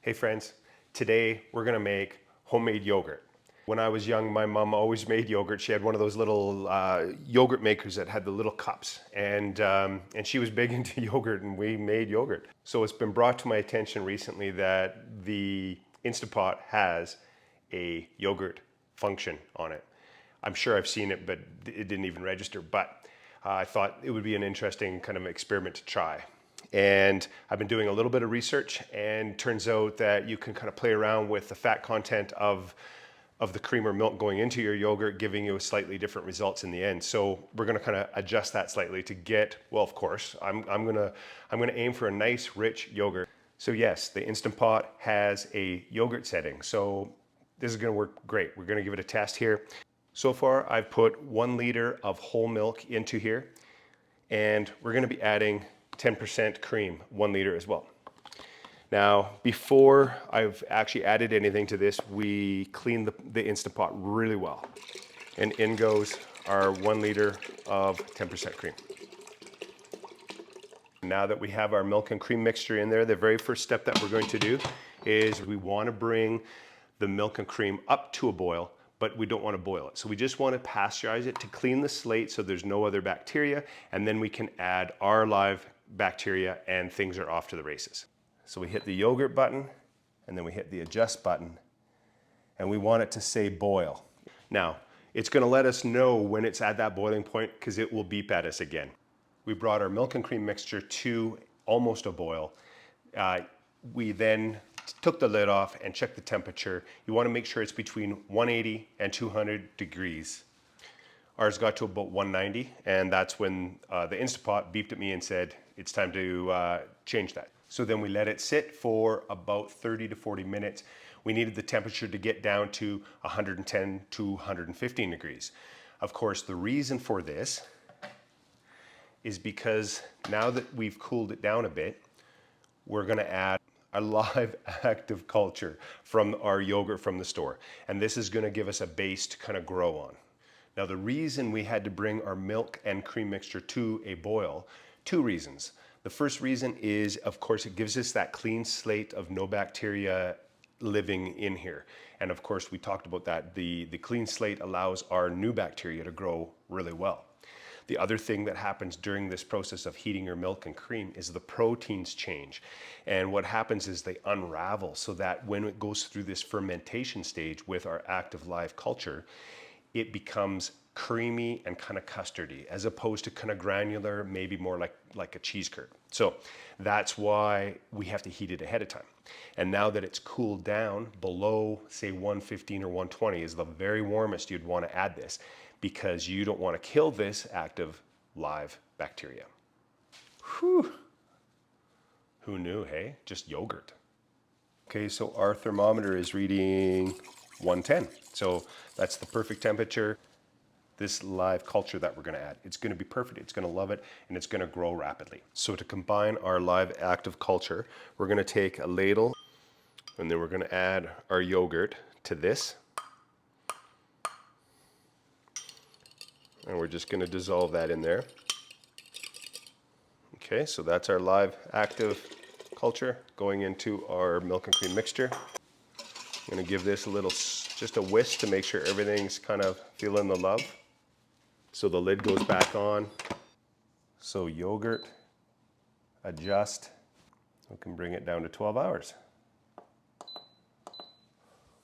Hey friends, today we're gonna make homemade yogurt. When I was young, my mom always made yogurt. She had one of those little yogurt makers that had the little cups, and she was big into yogurt, and we made yogurt. So it's been brought to my attention recently that the Instant Pot has a yogurt function on it. I'm sure I've seen it, but it didn't even register. But I thought it would be an interesting kind of experiment to try. And I've been doing a little bit of research, and turns out that you can kind of play around with the fat content of the cream or milk going into your yogurt, giving you a slightly different results in the end. So we're going to kind of adjust that slightly to get, well, of course, I'm going to aim for a nice rich yogurt. So yes, the Instant Pot has a yogurt setting. So this is going to work great. We're going to give it a test here. So far, I've put 1 liter of whole milk into here, and we're going to be adding 10% cream, 1 liter as well. Now, before I've actually added anything to this, we clean the Instant Pot really well. And in goes our 1 liter of 10% cream. Now that we have our milk and cream mixture in there, the very first step that we're going to do is we want to bring the milk and cream up to a boil, but we don't want to boil it. So we just want to pasteurize it to clean the slate so there's no other bacteria, and then we can add our live bacteria and things are off to the races. So we hit the yogurt button, and then we hit the adjust button, and we want it to say boil. Now, it's going to let us know when it's at that boiling point because it will beep at us again. We brought our milk and cream mixture to almost a boil. We then took the lid off and checked the temperature. You want to make sure it's between 180 and 200 degrees. Ours got to about 190, and that's when the Instant Pot beeped at me and said, it's time to change that. So then we let it sit for about 30 to 40 minutes. We needed the temperature to get down to 110 to 115 degrees. Of course, the reason for this is because now that we've cooled it down a bit, we're going to add a live active culture from our yogurt from the store. And this is going to give us a base to kind of grow on. Now, the reason we had to bring our milk and cream mixture to a boil, 2 reasons. The first reason is, of course, it gives us that clean slate of no bacteria living in here. And of course, we talked about that. The clean slate allows our new bacteria to grow really well. The other thing that happens during this process of heating your milk and cream is the proteins change. And what happens is they unravel so that when it goes through this fermentation stage with our active live culture, it becomes creamy and kind of custardy, as opposed to kind of granular, maybe more like a cheese curd. So that's why we have to heat it ahead of time. And now that it's cooled down below, say 115 or 120 is the very warmest you'd want to add this, because you don't want to kill this active live bacteria. Whew. Who knew, hey? Just yogurt. Okay, so our thermometer is reading 110. So that's the perfect temperature. This live culture that we're going to add, it's going to be perfect. It's going to love it, and it's going to grow rapidly. So to combine our live active culture, we're going to take a ladle, and then we're going to add our yogurt to this. And we're just going to dissolve that in there. Okay, so that's our live active culture going into our milk and cream mixture. I'm going to give this a little, just a whisk to make sure everything's kind of feeling the love. So the lid goes back on. So yogurt, adjust. We can bring it down to 12 hours.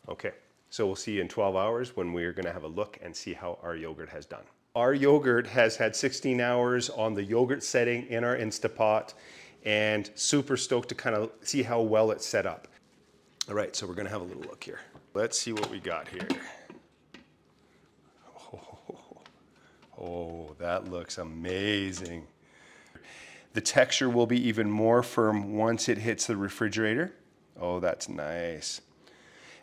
Okay, so we'll see you in 12 hours when we're going to have a look and see how our yogurt has done. Our yogurt has had 16 hours on the yogurt setting in our Instant Pot, and super stoked to kind of see how well it's set up. All right, so we're going to have a little look here. Let's see what we got here. Oh, that looks amazing. The texture will be even more firm once it hits the refrigerator. Oh, that's nice.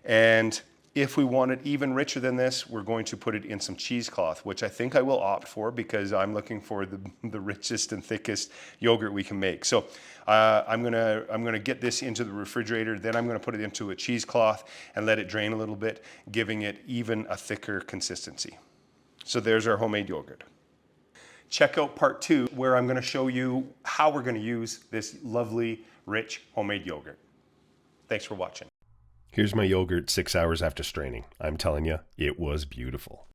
And if we want it even richer than this, we're going to put it in some cheesecloth, which I think I will opt for because I'm looking for the richest and thickest yogurt we can make. So I'm gonna get this into the refrigerator, then I'm gonna put it into a cheesecloth and let it drain a little bit, giving it even a thicker consistency. So there's our homemade yogurt. Check out part 2, where I'm gonna show you how we're gonna use this lovely, rich homemade yogurt. Thanks for watching. Here's my yogurt 6 hours after straining. I'm telling you, it was beautiful.